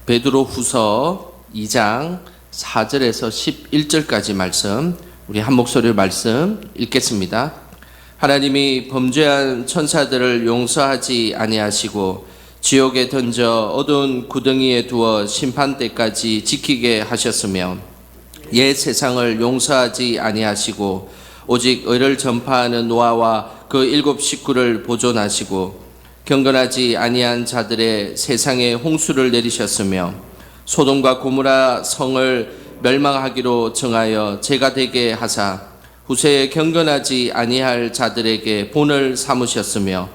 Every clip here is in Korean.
베드로후서 2장 4절에서 11절까지 말씀, 우리 한 목소리로 말씀 읽겠습니다. 하나님이 범죄한 천사들을 용서하지 아니하시고 지옥에 던져 어두운 구덩이에 두어 심판 때까지 지키게 하셨으며, 옛 세상을 용서하지 아니하시고 오직 의를 전파하는 노아와 그 7 식구를 보존하시고 경건하지 아니한 자들의 세상에 홍수를 내리셨으며, 소돔과 고모라 성을 멸망하기로 정하여 죄가 되게 하사 후세에 경건하지 아니할 자들에게 본을 삼으셨으며,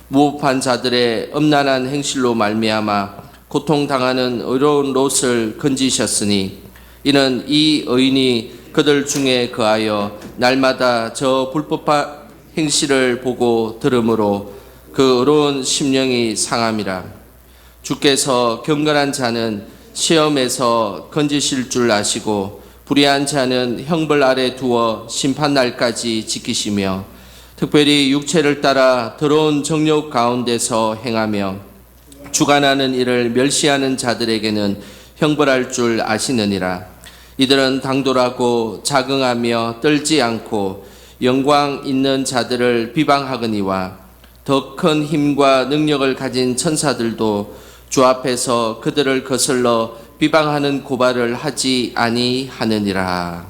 무법한 자들의 음란한 행실로 말미암아 고통당하는 의로운 롯을 건지셨으니, 이는 이 의인이 그들 중에 거하여 날마다 저 불법한 행실을 보고 들으므로 그 의로운 심령이 상함이라. 주께서 경건한 자는 시험에서 건지실 줄 아시고 불의한 자는 형벌 아래 두어 심판날까지 지키시며, 특별히 육체를 따라 더러운 정욕 가운데서 행하며 주관하는 일을 멸시하는 자들에게는 형벌할 줄 아시느니라. 이들은 당돌하고 자긍하며 떨지 않고 영광 있는 자들을 비방하거니와 더 큰 힘과 능력을 가진 천사들도 주 앞에서 그들을 거슬러 비방하는 고발을 하지 아니하느니라.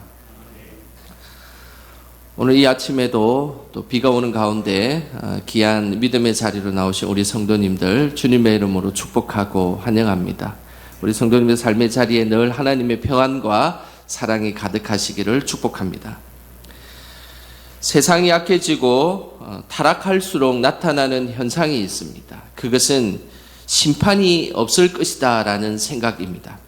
오늘 이 아침에도 또 비가 오는 가운데 귀한 믿음의 자리로 나오신 우리 성도님들 주님의 이름으로 축복하고 환영합니다. 우리 성도님의 삶의 자리에 늘 하나님의 평안과 사랑이 가득하시기를 축복합니다. 세상이 약해지고 타락할수록 나타나는 현상이 있습니다. 그것은 심판이 없을 것이다 라는 생각입니다.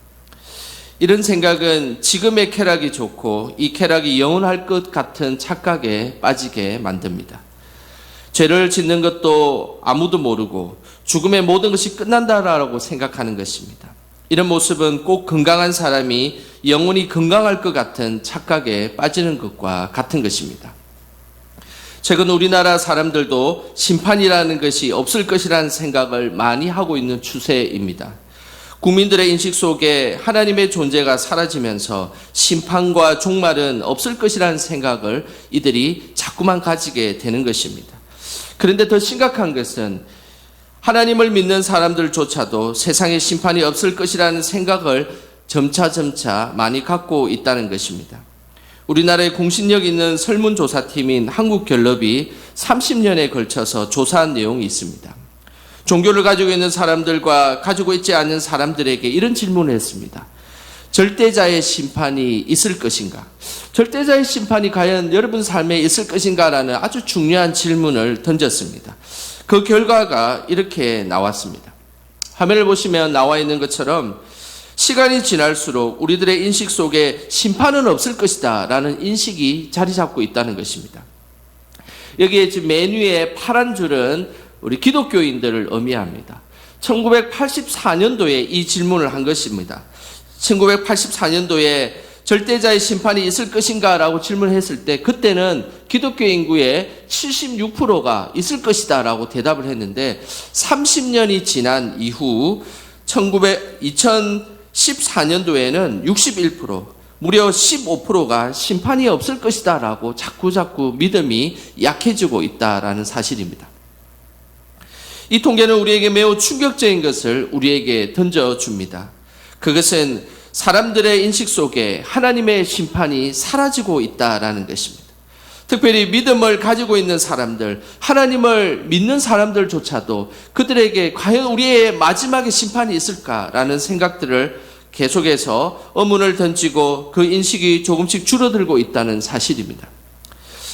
이런 생각은 지금의 쾌락이 좋고 이 쾌락이 영원할 것 같은 착각에 빠지게 만듭니다. 죄를 짓는 것도 아무도 모르고 죽음의 모든 것이 끝난다라고 생각하는 것입니다. 이런 모습은 꼭 건강한 사람이 영원히 건강할 것 같은 착각에 빠지는 것과 같은 것입니다. 최근 우리나라 사람들도 심판이라는 것이 없을 것이라는 생각을 많이 하고 있는 추세입니다. 국민들의 인식 속에 하나님의 존재가 사라지면서 심판과 종말은 없을 것이라는 생각을 이들이 자꾸만 가지게 되는 것입니다. 그런데 더 심각한 것은 하나님을 믿는 사람들조차도 세상에 심판이 없을 것이라는 생각을 점차 많이 갖고 있다는 것입니다. 우리나라의 공신력 있는 설문조사팀인 한국갤럽이 30년에 걸쳐서 조사한 내용이 있습니다. 종교를 가지고 있는 사람들과 가지고 있지 않은 사람들에게 이런 질문을 했습니다. 절대자의 심판이 있을 것인가? 절대자의 심판이 과연 여러분 삶에 있을 것인가? 라는 아주 중요한 질문을 던졌습니다. 그 결과가 이렇게 나왔습니다. 화면을 보시면 나와 있는 것처럼 시간이 지날수록 우리들의 인식 속에 심판은 없을 것이다 라는 인식이 자리 잡고 있다는 것입니다. 여기에 지금 맨 위에 파란 줄은 우리 기독교인들을 의미합니다. 1984년도에 이 질문을 한 것입니다. 1984년도에 절대자의 심판이 있을 것인가 라고 질문했을 때 그때는 기독교 인구의 76%가 있을 것이다 라고 대답을 했는데, 30년이 지난 이후 2014년도에는 61%, 무려 15%가 심판이 없을 것이다 라고 자꾸 믿음이 약해지고 있다라는 사실입니다. 이 통계는 우리에게 매우 충격적인 것을 우리에게 던져줍니다. 그것은 사람들의 인식 속에 하나님의 심판이 사라지고 있다라는 것입니다. 특별히 믿음을 가지고 있는 사람들, 하나님을 믿는 사람들조차도 그들에게 과연 우리의 마지막에 심판이 있을까라는 생각들을 계속해서 의문을 던지고 그 인식이 조금씩 줄어들고 있다는 사실입니다.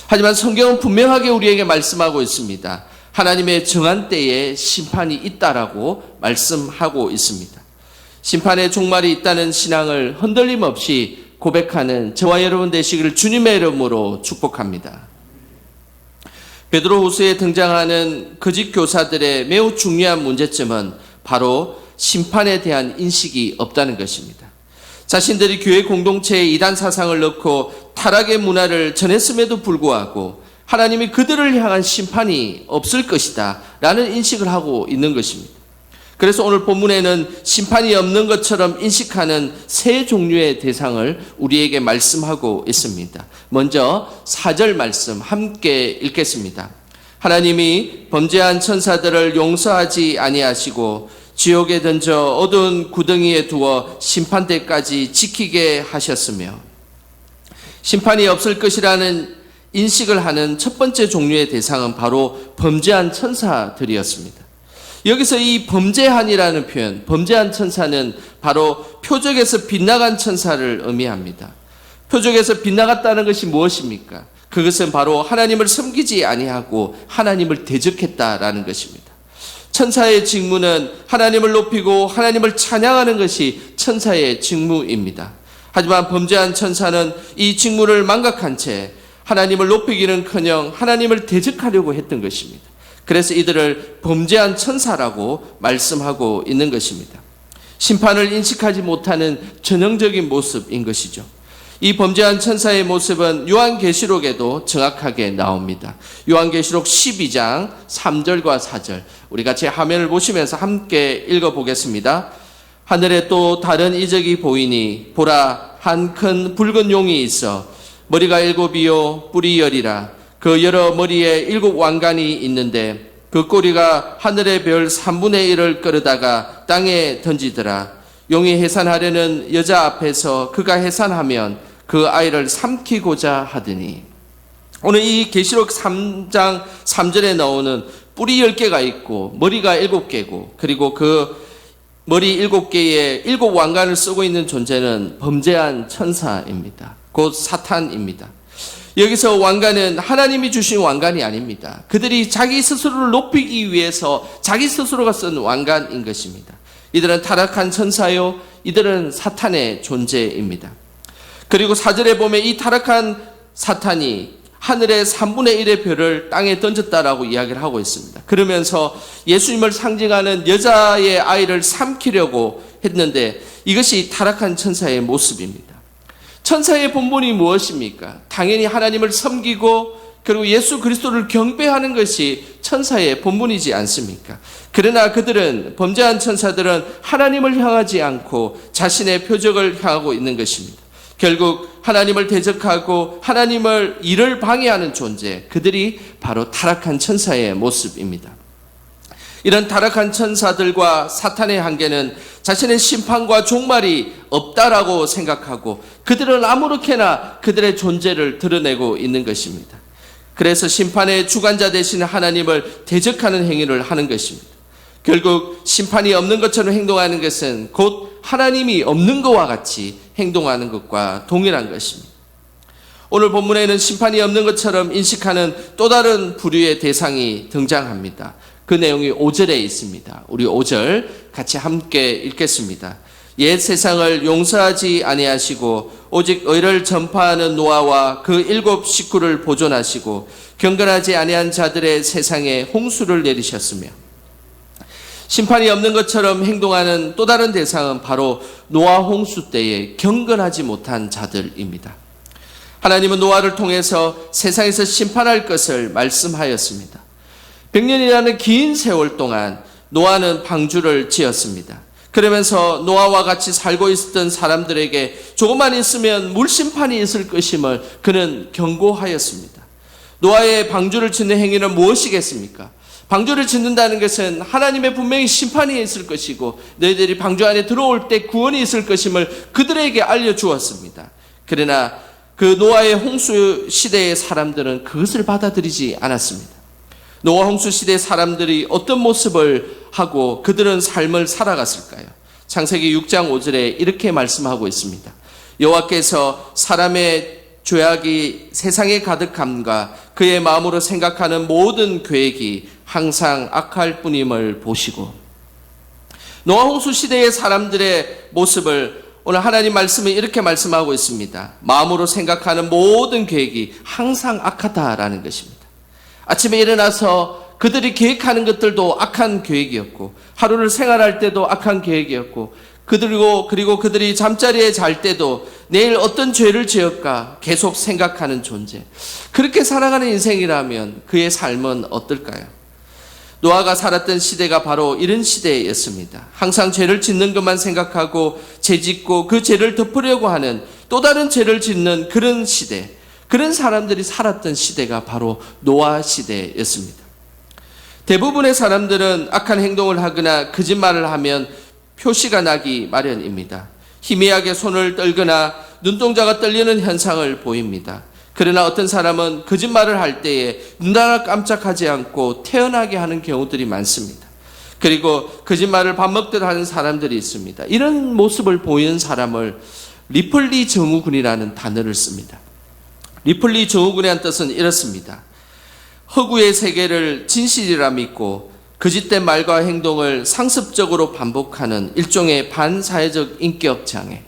하지만 성경은 분명하게 우리에게 말씀하고 있습니다. 하나님의 정한 때에 심판이 있다라고 말씀하고 있습니다. 심판의 종말이 있다는 신앙을 흔들림 없이 고백하는 저와 여러분 되시기를 주님의 이름으로 축복합니다. 베드로후서에 등장하는 거짓 교사들의 매우 중요한 문제점은 바로 심판에 대한 인식이 없다는 것입니다. 자신들이 교회 공동체에 이단 사상을 넣고 타락의 문화를 전했음에도 불구하고 하나님이 그들을 향한 심판이 없을 것이다 라는 인식을 하고 있는 것입니다. 그래서 오늘 본문에는 심판이 없는 것처럼 인식하는 세 종류의 대상을 우리에게 말씀하고 있습니다. 먼저 4절 말씀 함께 읽겠습니다. 하나님이 범죄한 천사들을 용서하지 아니하시고 지옥에 던져 어두운 구덩이에 두어 심판대까지 지키게 하셨으며, 심판이 없을 것이라는 인식을 하는 첫 번째 종류의 대상은 바로 범죄한 천사들이었습니다. 여기서 이 범죄한이라는 표현, 범죄한 천사는 바로 표적에서 빗나간 천사를 의미합니다. 표적에서 빗나갔다는 것이 무엇입니까? 그것은 바로 하나님을 섬기지 아니하고 하나님을 대적했다라는 것입니다. 천사의 직무는 하나님을 높이고 하나님을 찬양하는 것이 천사의 직무입니다. 하지만 범죄한 천사는 이 직무를 망각한 채 하나님을 높이기는커녕 하나님을 대적하려고 했던 것입니다. 그래서 이들을 범죄한 천사라고 말씀하고 있는 것입니다. 심판을 인식하지 못하는 전형적인 모습인 것이죠. 이 범죄한 천사의 모습은 요한계시록에도 정확하게 나옵니다. 요한계시록 12장 3절과 4절, 우리 같이 화면을 보시면서 함께 읽어보겠습니다. 하늘에 또 다른 이적이 보이니 보라, 한 큰 붉은 용이 있어 머리가 7이요 뿔이 10이라. 그 여러 머리에 7 왕관이 있는데 그 꼬리가 하늘의 별 3분의 1을 끌어다가 땅에 던지더라. 용이 해산하려는 여자 앞에서 그가 해산하면 그 아이를 삼키고자 하더니. 오늘 이 계시록 3장 3절에 나오는 뿔이 10개가 있고 머리가 7개고 그리고 그 머리 7개에 7 왕관을 쓰고 있는 존재는 범죄한 천사입니다. 곧 사탄입니다. 여기서 왕관은 하나님이 주신 왕관이 아닙니다. 그들이 자기 스스로를 높이기 위해서 자기 스스로가 쓴 왕관인 것입니다. 이들은 타락한 천사요, 이들은 사탄의 존재입니다. 그리고 4절에 보면 이 타락한 사탄이 하늘의 3분의 1의 별을 땅에 던졌다라고 이야기를 하고 있습니다. 그러면서 예수님을 상징하는 여자의 아이를 삼키려고 했는데 이것이 타락한 천사의 모습입니다. 천사의 본분이 무엇입니까? 당연히 하나님을 섬기고 그리고 예수 그리스도를 경배하는 것이 천사의 본분이지 않습니까? 그러나 그들은, 범죄한 천사들은 하나님을 향하지 않고 자신의 표적을 향하고 있는 것입니다. 결국 하나님을 대적하고 하나님을 일을 방해하는 존재, 그들이 바로 타락한 천사의 모습입니다. 이런 타락한 천사들과 사탄의 한계는 자신의 심판과 종말이 없다라고 생각하고 그들은 아무렇게나 그들의 존재를 드러내고 있는 것입니다. 그래서 심판의 주관자 되시는 하나님을 대적하는 행위를 하는 것입니다. 결국 심판이 없는 것처럼 행동하는 것은 곧 하나님이 없는 것과 같이 행동하는 것과 동일한 것입니다. 오늘 본문에는 심판이 없는 것처럼 인식하는 또 다른 부류의 대상이 등장합니다. 그 내용이 5절에 있습니다. 우리 5절 같이 함께 읽겠습니다. 옛 세상을 용서하지 아니하시고 오직 의를 전파하는 노아와 그 7 식구를 보존하시고 경건하지 아니한 자들의 세상에 홍수를 내리셨으며. 심판이 없는 것처럼 행동하는 또 다른 대상은 바로 노아 홍수 때에 경건하지 못한 자들입니다. 하나님은 노아를 통해서 세상에서 심판할 것을 말씀하였습니다. 100년이라는 긴 세월 동안 노아는 방주를 지었습니다. 그러면서 노아와 같이 살고 있었던 사람들에게 조금만 있으면 물심판이 있을 것임을 그는 경고하였습니다. 노아의 방주를 짓는 행위는 무엇이겠습니까? 방주를 짓는다는 것은 하나님의 분명히 심판이 있을 것이고 너희들이 방주 안에 들어올 때 구원이 있을 것임을 그들에게 알려주었습니다. 그러나 그 노아의 홍수 시대의 사람들은 그것을 받아들이지 않았습니다. 노아 홍수 시대의 사람들이 어떤 모습을 하고 그들은 삶을 살아갔을까요? 창세기 6장 5절에 이렇게 말씀하고 있습니다. 여호와께서 사람의 죄악이 세상에 가득함과 그의 마음으로 생각하는 모든 계획이 항상 악할 뿐임을 보시고. 노아 홍수 시대의 사람들의 모습을 오늘 하나님 말씀은 이렇게 말씀하고 있습니다. 마음으로 생각하는 모든 계획이 항상 악하다라는 것입니다. 아침에 일어나서 그들이 계획하는 것들도 악한 계획이었고 하루를 생활할 때도 악한 계획이었고 그리고 그들이 잠자리에 잘 때도 내일 어떤 죄를 지을까 계속 생각하는 존재. 그렇게 살아가는 인생이라면 그의 삶은 어떨까요? 노아가 살았던 시대가 바로 이런 시대였습니다. 항상 죄를 짓는 것만 생각하고 죄 짓고 그 죄를 덮으려고 하는 또 다른 죄를 짓는 그런 시대, 그런 사람들이 살았던 시대가 바로 노아 시대였습니다. 대부분의 사람들은 악한 행동을 하거나 거짓말을 하면 표시가 나기 마련입니다. 희미하게 손을 떨거나 눈동자가 떨리는 현상을 보입니다. 그러나 어떤 사람은 거짓말을 할 때에 눈 하나 깜짝하지 않고 태어나게 하는 경우들이 많습니다. 그리고 거짓말을 밥 먹듯 하는 사람들이 있습니다. 이런 모습을 보이는 사람을 리플리 증후군이라는 단어를 씁니다. 리플리 증후군이라는 뜻은 이렇습니다. 허구의 세계를 진실이라 믿고 거짓된 말과 행동을 상습적으로 반복하는 일종의 반사회적 인격 장애.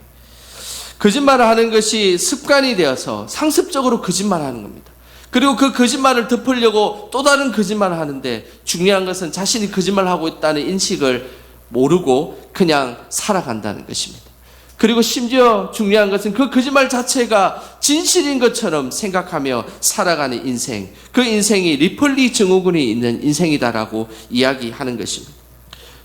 거짓말을 하는 것이 습관이 되어서 상습적으로 거짓말하는 겁니다. 그리고 그 거짓말을 덮으려고 또 다른 거짓말을 하는데 중요한 것은 자신이 거짓말하고 있다는 인식을 모르고 그냥 살아간다는 것입니다. 그리고 심지어 중요한 것은 그 거짓말 자체가 진실인 것처럼 생각하며 살아가는 인생, 그 인생이 리플리 증후군이 있는 인생이다라고 이야기하는 것입니다.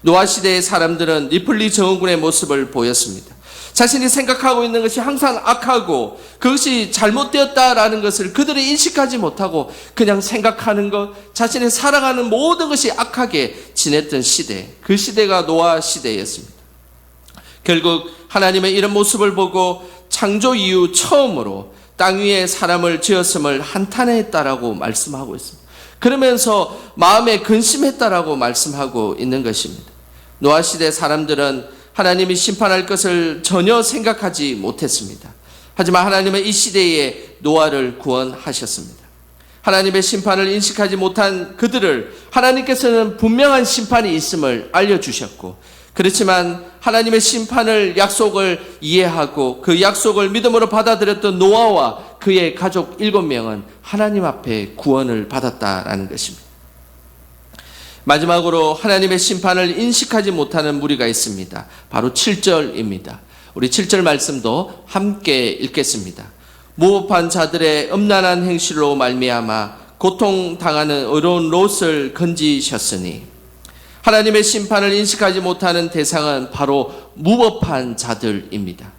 노아 시대의 사람들은 리플리 증후군의 모습을 보였습니다. 자신이 생각하고 있는 것이 항상 악하고 그것이 잘못되었다라는 것을 그들이 인식하지 못하고 그냥 생각하는 것, 자신이 살아가는 모든 것이 악하게 지냈던 시대, 그 시대가 노아 시대였습니다. 결국 하나님의 이런 모습을 보고 창조 이후 처음으로 땅 위에 사람을 지었음을 한탄했다라고 말씀하고 있습니다. 그러면서 마음에 근심했다라고 말씀하고 있는 것입니다. 노아 시대 사람들은 하나님이 심판할 것을 전혀 생각하지 못했습니다. 하지만 하나님은 이 시대에 노아를 구원하셨습니다. 하나님의 심판을 인식하지 못한 그들을 하나님께서는 분명한 심판이 있음을 알려주셨고, 그렇지만 하나님의 심판을 약속을 이해하고 그 약속을 믿음으로 받아들였던 노아와 그의 가족 7명은 하나님 앞에 구원을 받았다라는 것입니다. 마지막으로 하나님의 심판을 인식하지 못하는 무리가 있습니다. 바로 7절입니다. 우리 7절 말씀도 함께 읽겠습니다. 무법한 자들의 음란한 행실로 말미암아 고통당하는 의로운 롯을 건지셨으니, 하나님의 심판을 인식하지 못하는 대상은 바로 무법한 자들입니다.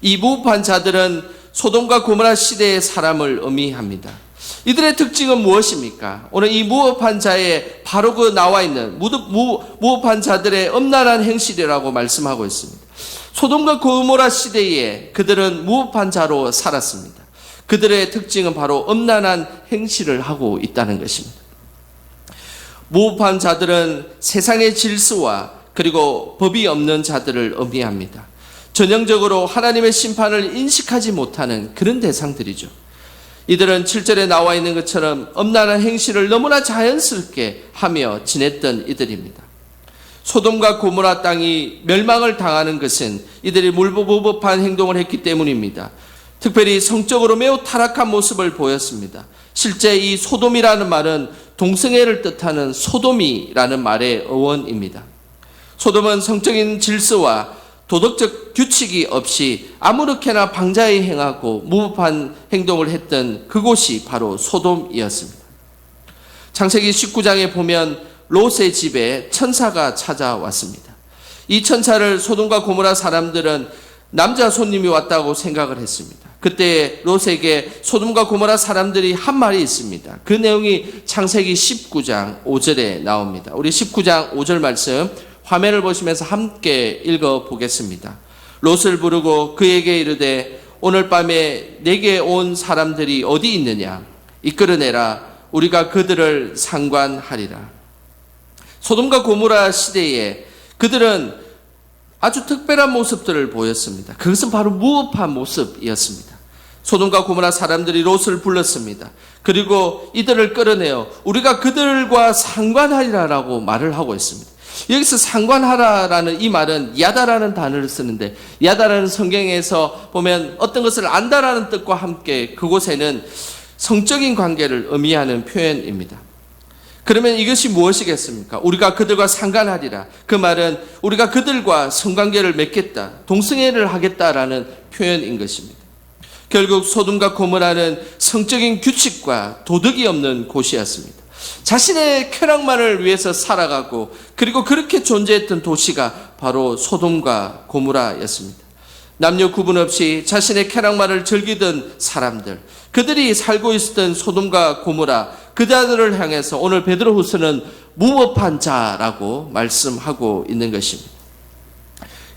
이 무법한 자들은 소돔과 고모라 시대의 사람을 의미합니다. 이들의 특징은 무엇입니까? 오늘 이 무법한 자의 바로 그 나와 있는 무법한 자들의 음란한 행실이라고 말씀하고 있습니다. 소돔과 고모라 시대에 그들은 무법한 자로 살았습니다. 그들의 특징은 바로 음란한 행실을 하고 있다는 것입니다. 무법한 자들은 세상의 질서와 그리고 법이 없는 자들을 의미합니다. 전형적으로 하나님의 심판을 인식하지 못하는 그런 대상들이죠. 이들은 7절에 나와 있는 것처럼 음란한 행실을 너무나 자연스럽게 하며 지냈던 이들입니다. 소돔과 고모라 땅이 멸망을 당하는 것은 이들이 무법한 행동을 했기 때문입니다. 특별히 성적으로 매우 타락한 모습을 보였습니다. 실제 이 소돔이라는 말은 동성애를 뜻하는 소돔이라는 말의 어원입니다. 소돔은 성적인 질서와 도덕적 규칙이 없이 아무렇게나 방자히 행하고 무법한 행동을 했던 그곳이 바로 소돔이었습니다. 창세기 19장에 보면 롯의 집에 천사가 찾아왔습니다. 이 천사를 소돔과 고모라 사람들은 남자 손님이 왔다고 생각을 했습니다. 그때 롯에게 소돔과 고모라 사람들이 한 말이 있습니다. 그 내용이 창세기 19장 5절에 나옵니다. 우리 19장 5절 말씀 화면을 보시면서 함께 읽어보겠습니다. 롯을 부르고 그에게 이르되 오늘 밤에 내게 온 사람들이 어디 있느냐? 이끌어내라. 우리가 그들을 상관하리라. 소돔과 고모라 시대에 그들은 아주 특별한 모습들을 보였습니다. 그것은 바로 무법한 모습이었습니다. 소돔과 고모라 사람들이 롯을 불렀습니다. 그리고 이들을 끌어내어 우리가 그들과 상관하리라라고 말을 하고 있습니다. 여기서 상관하라라는 이 말은 야다라는 단어를 쓰는데, 야다라는 성경에서 보면 어떤 것을 안다라는 뜻과 함께 그곳에는 성적인 관계를 의미하는 표현입니다. 그러면 이것이 무엇이겠습니까? 우리가 그들과 상관하리라. 그 말은 우리가 그들과 성관계를 맺겠다, 동성애를 하겠다라는 표현인 것입니다. 결국 소돔과 고모라는 성적인 규칙과 도덕이 없는 곳이었습니다. 자신의 쾌락만을 위해서 살아가고 그리고 그렇게 존재했던 도시가 바로 소돔과 고모라였습니다. 남녀 구분 없이 자신의 쾌락만을 즐기던 사람들, 그들이 살고 있었던 소돔과 고모라, 그자들을 향해서 오늘 베드로후서는 무법한 자라고 말씀하고 있는 것입니다.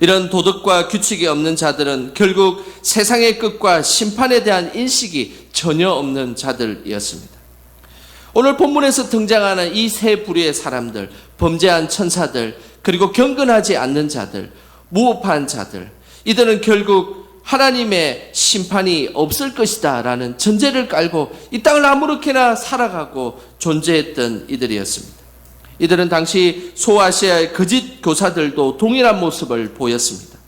이런 도덕과 규칙이 없는 자들은 결국 세상의 끝과 심판에 대한 인식이 전혀 없는 자들이었습니다. 오늘 본문에서 등장하는 이 세 부류의 사람들, 범죄한 천사들, 그리고 경건하지 않는 자들, 무법한 자들, 이들은 결국 하나님의 심판이 없을 것이다 라는 전제를 깔고 이 땅을 아무렇게나 살아가고 존재했던 이들이었습니다. 이들은 당시 소아시아의 거짓 교사들도 동일한 모습을 보였습니다.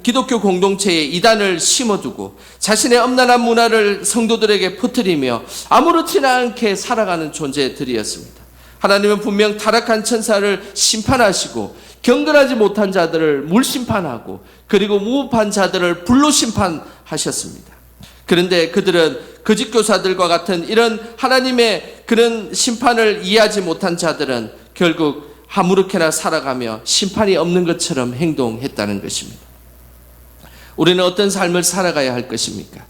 기독교 공동체에 이단을 심어두고 자신의 엄란한 문화를 성도들에게 퍼뜨리며 아무렇지나 않게 살아가는 존재들이었습니다. 하나님은 분명 타락한 천사를 심판하시고 경건하지 못한 자들을 물심판하고 그리고 무법한 자들을 불로 심판하셨습니다. 그런데 그들은 거짓 교사들과 같은 이런 하나님의 그런 심판을 이해하지 못한 자들은 결국 아무렇게나 살아가며 심판이 없는 것처럼 행동했다는 것입니다. 우리는 어떤 삶을 살아가야 할 것입니까?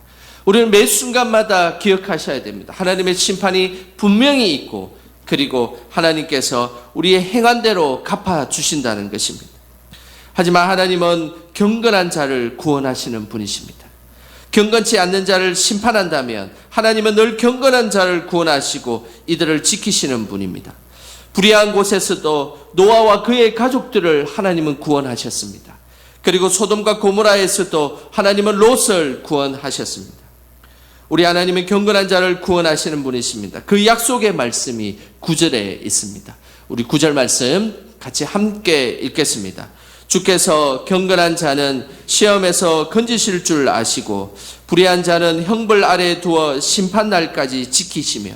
우리는 매 순간마다 기억하셔야 됩니다. 하나님의 심판이 분명히 있고 그리고 하나님께서 우리의 행한대로 갚아주신다는 것입니다. 하지만 하나님은 경건한 자를 구원하시는 분이십니다. 경건치 않는 자를 심판한다면 하나님은 늘 경건한 자를 구원하시고 이들을 지키시는 분입니다. 불의한 곳에서도 노아와 그의 가족들을 하나님은 구원하셨습니다. 그리고 소돔과 고모라에서도 하나님은 롯을 구원하셨습니다. 우리 하나님은 경건한 자를 구원하시는 분이십니다. 그 약속의 말씀이 9절에 있습니다. 우리 9절 말씀 같이 함께 읽겠습니다. 주께서 경건한 자는 시험에서 건지실 줄 아시고 불의한 자는 형벌 아래에 두어 심판날까지 지키시며.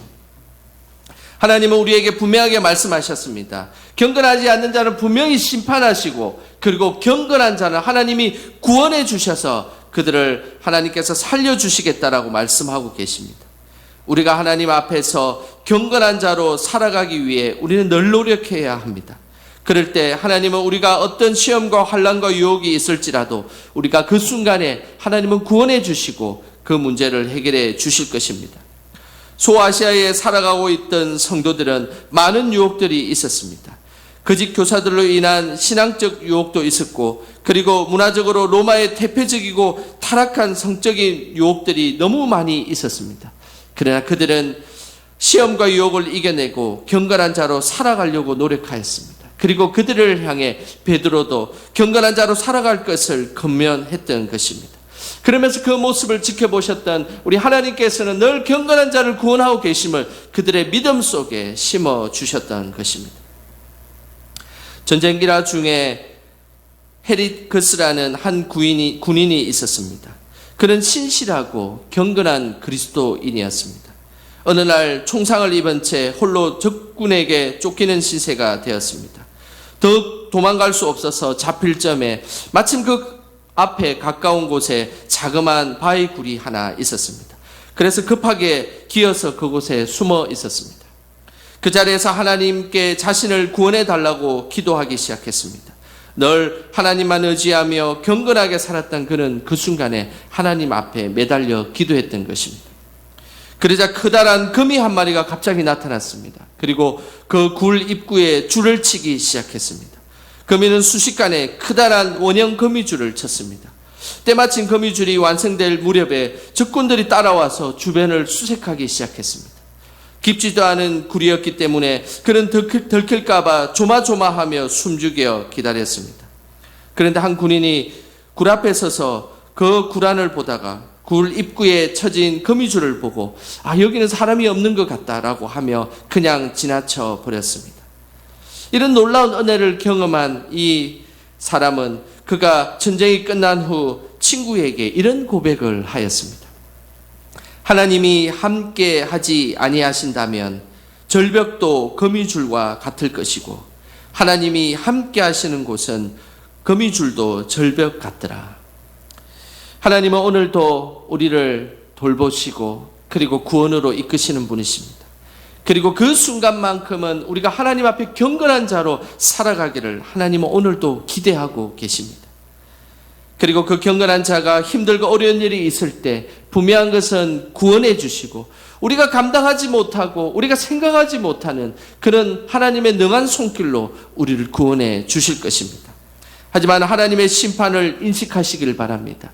하나님은 우리에게 분명하게 말씀하셨습니다. 경건하지 않는 자는 분명히 심판하시고 그리고 경건한 자는 하나님이 구원해 주셔서 그들을 하나님께서 살려주시겠다라고 말씀하고 계십니다. 우리가 하나님 앞에서 경건한 자로 살아가기 위해 우리는 늘 노력해야 합니다. 그럴 때 하나님은 우리가 어떤 시험과 환난과 유혹이 있을지라도 우리가 그 순간에 하나님은 구원해 주시고 그 문제를 해결해 주실 것입니다. 소아시아에 살아가고 있던 성도들은 많은 유혹들이 있었습니다. 거짓 교사들로 인한 신앙적 유혹도 있었고 그리고 문화적으로 로마의 대표적이고 타락한 성적인 유혹들이 너무 많이 있었습니다. 그러나 그들은 시험과 유혹을 이겨내고 경건한 자로 살아가려고 노력하였습니다. 그리고 그들을 향해 베드로도 경건한 자로 살아갈 것을 권면했던 것입니다. 그러면서 그 모습을 지켜보셨던 우리 하나님께서는 늘 경건한 자를 구원하고 계심을 그들의 믿음 속에 심어주셨던 것입니다. 전쟁기라 중에 헤리크스라는 한 군인이 있었습니다. 그는 신실하고 경건한 그리스도인이었습니다. 어느 날 총상을 입은 채 홀로 적군에게 쫓기는 시세가 되었습니다. 더욱 도망갈 수 없어서 잡힐 점에 마침 그 앞에 가까운 곳에 자그마한 바위굴이 하나 있었습니다. 그래서 급하게 기어서 그곳에 숨어 있었습니다. 그 자리에서 하나님께 자신을 구원해 달라고 기도하기 시작했습니다. 늘 하나님만 의지하며 경건하게 살았던 그는 그 순간에 하나님 앞에 매달려 기도했던 것입니다. 그러자 커다란 거미 한 마리가 갑자기 나타났습니다. 그리고 그 굴 입구에 줄을 치기 시작했습니다. 거미는 순식간에 커다란 원형 거미줄을 쳤습니다. 때마침 거미줄이 완성될 무렵에 적군들이 따라와서 주변을 수색하기 시작했습니다. 깊지도 않은 굴이었기 때문에 그는 들킬까봐 조마조마하며 숨죽여 기다렸습니다. 그런데 한 군인이 굴 앞에 서서 그 굴 안을 보다가 굴 입구에 쳐진 거미줄을 보고 여기는 사람이 없는 것 같다라고 하며 그냥 지나쳐 버렸습니다. 이런 놀라운 은혜를 경험한 이 사람은 그가 전쟁이 끝난 후 친구에게 이런 고백을 하였습니다. 하나님이 함께 하지 아니하신다면 절벽도 거미줄과 같을 것이고 하나님이 함께 하시는 곳은 거미줄도 절벽 같더라. 하나님은 오늘도 우리를 돌보시고 그리고 구원으로 이끄시는 분이십니다. 그리고 그 순간만큼은 우리가 하나님 앞에 경건한 자로 살아가기를 하나님은 오늘도 기대하고 계십니다. 그리고 그 경건한 자가 힘들고 어려운 일이 있을 때 분명한 것은 구원해 주시고, 우리가 감당하지 못하고 우리가 생각하지 못하는 그런 하나님의 능한 손길로 우리를 구원해 주실 것입니다. 하지만 하나님의 심판을 인식하시길 바랍니다.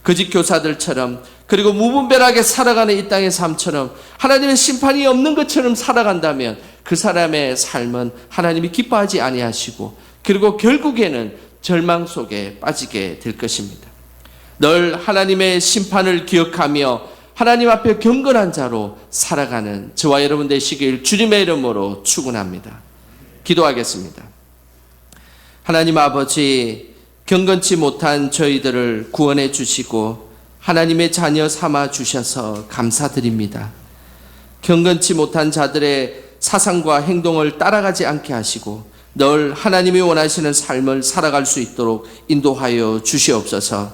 거짓 교사들처럼, 그리고 무분별하게 살아가는 이 땅의 삶처럼 하나님의 심판이 없는 것처럼 살아간다면 그 사람의 삶은 하나님이 기뻐하지 아니하시고, 그리고 결국에는 절망 속에 빠지게 될 것입니다. 늘 하나님의 심판을 기억하며 하나님 앞에 경건한 자로 살아가는 저와 여러분 되시길 주님의 이름으로 축원합니다. 기도하겠습니다. 하나님 아버지, 경건치 못한 저희들을 구원해 주시고 하나님의 자녀 삼아 주셔서 감사드립니다. 경건치 못한 자들의 사상과 행동을 따라가지 않게 하시고 늘 하나님이 원하시는 삶을 살아갈 수 있도록 인도하여 주시옵소서.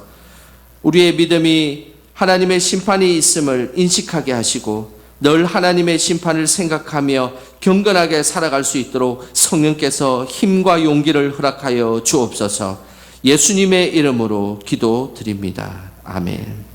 우리의 믿음이 하나님의 심판이 있음을 인식하게 하시고 늘 하나님의 심판을 생각하며 경건하게 살아갈 수 있도록 성령께서 힘과 용기를 허락하여 주옵소서. 예수님의 이름으로 기도드립니다. 아멘.